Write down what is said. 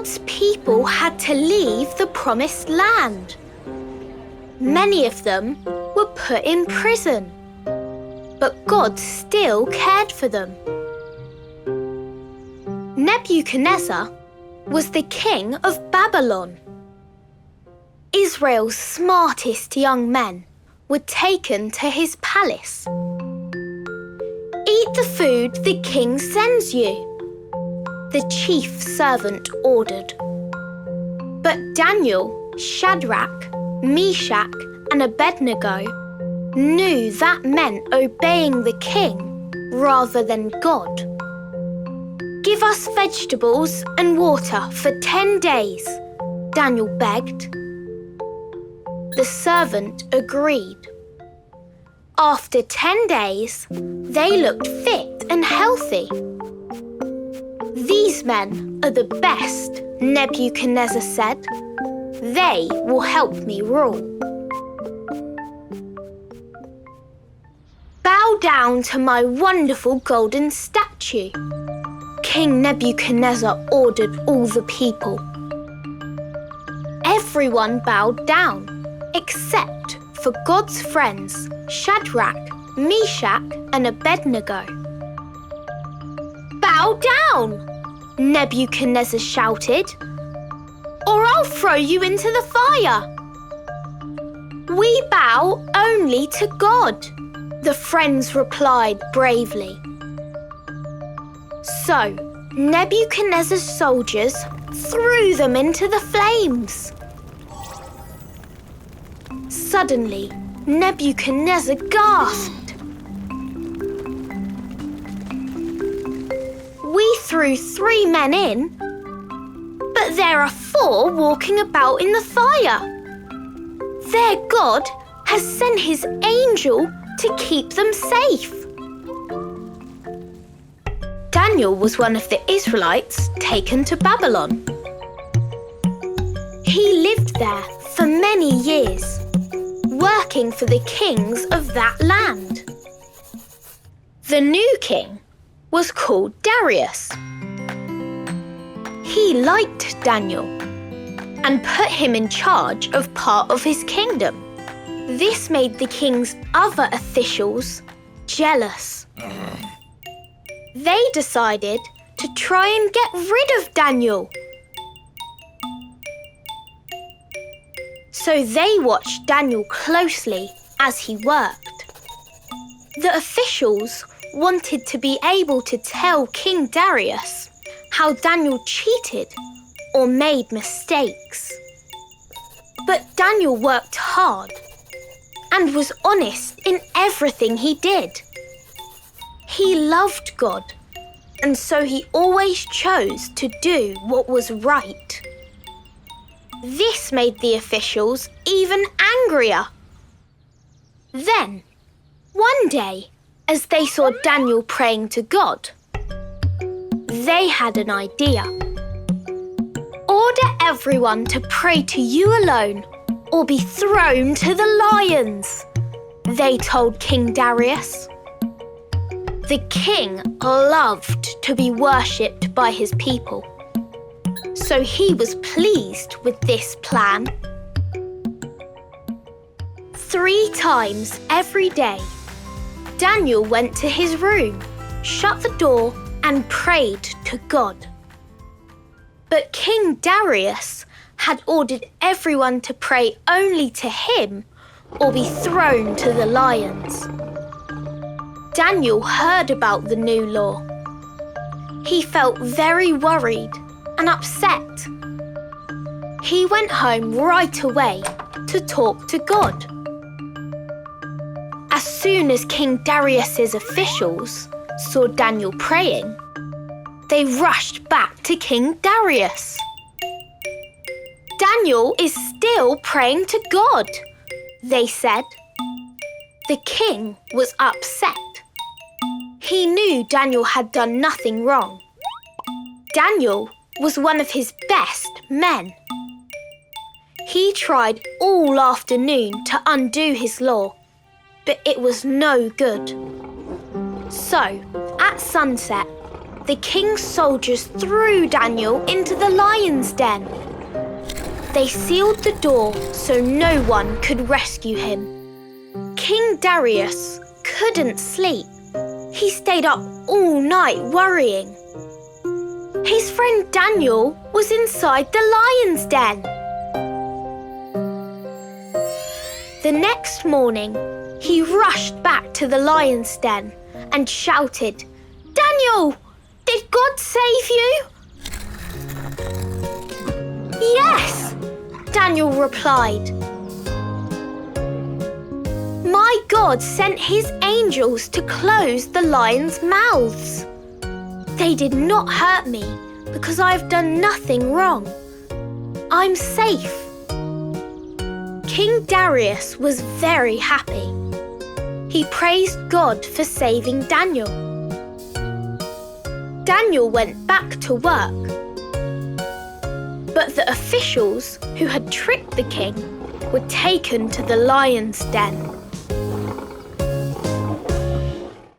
God's people had to leave the promised land. Many of them were put in prison, but God still cared for them. Nebuchadnezzar was the king of Babylon. Israel's smartest young men were taken to his palace. "Eat the food the king sends you," the chief servant ordered. But Daniel, Shadrach, Meshach, and Abednego knew that meant obeying the king rather than God. "Give us vegetables and water for 10 days, Daniel begged. The servant agreed. After 10 days, they looked fit and healthy. "These men are the best," Nebuchadnezzar said. "They will help me rule." "Bow down to my wonderful golden statue," King Nebuchadnezzar ordered all the people. Everyone bowed down, except for God's friends Shadrach, Meshach, and Abednego. "Bow down," Nebuchadnezzar shouted, "or I'll throw you into the fire." "We bow only to God," the friends replied bravely. So Nebuchadnezzar's soldiers threw them into the flames. Suddenly, Nebuchadnezzar gasped. "We threw 3 men in, but there are 4 walking about in the fire. Their God has sent his angel to keep them safe." Daniel was one of the Israelites taken to Babylon. He lived there for many years, working for the kings of that land. The new king was called Darius. He liked Daniel and put him in charge of part of his kingdom. This made the king's other officials jealous. They decided to try and get rid of Daniel. So they watched Daniel closely as he worked. The officials wanted to be able to tell King Darius how Daniel cheated or made mistakes. But Daniel worked hard and was honest in everything he did. He loved God, and so he always chose to do what was right. This made the officials even angrier. Then, one day, as they saw Daniel praying to God, they had an idea. "Order everyone to pray to you alone or be thrown to the lions," they told King Darius. The king loved to be worshipped by his people, so he was pleased with this plan. 3 times every day, Daniel went to his room, shut the door, and prayed to God. But King Darius had ordered everyone to pray only to him or be thrown to the lions. Daniel heard about the new law. He felt very worried and upset. He went home right away to talk to God. As soon as King Darius's officials saw Daniel praying, they rushed back to King Darius. "Daniel is still praying to God," they said. The king was upset. He knew Daniel had done nothing wrong. Daniel was one of his best men. He tried all afternoon to undo his law, but it was no good. So, at sunset, the king's soldiers threw Daniel into the lion's den. They sealed the door so no one could rescue him. King Darius couldn't sleep. He stayed up all night worrying. His friend Daniel was inside the lion's den. The next morning, he rushed back to the lion's den and shouted, "Daniel, did God save you?" "Yes," Daniel replied. "My God sent his angels to close the lions' mouths. They did not hurt me because I have done nothing wrong. I'm safe." King Darius was very happy. He praised God for saving Daniel. Daniel went back to work. But the officials who had tricked the king were taken to the lion's den.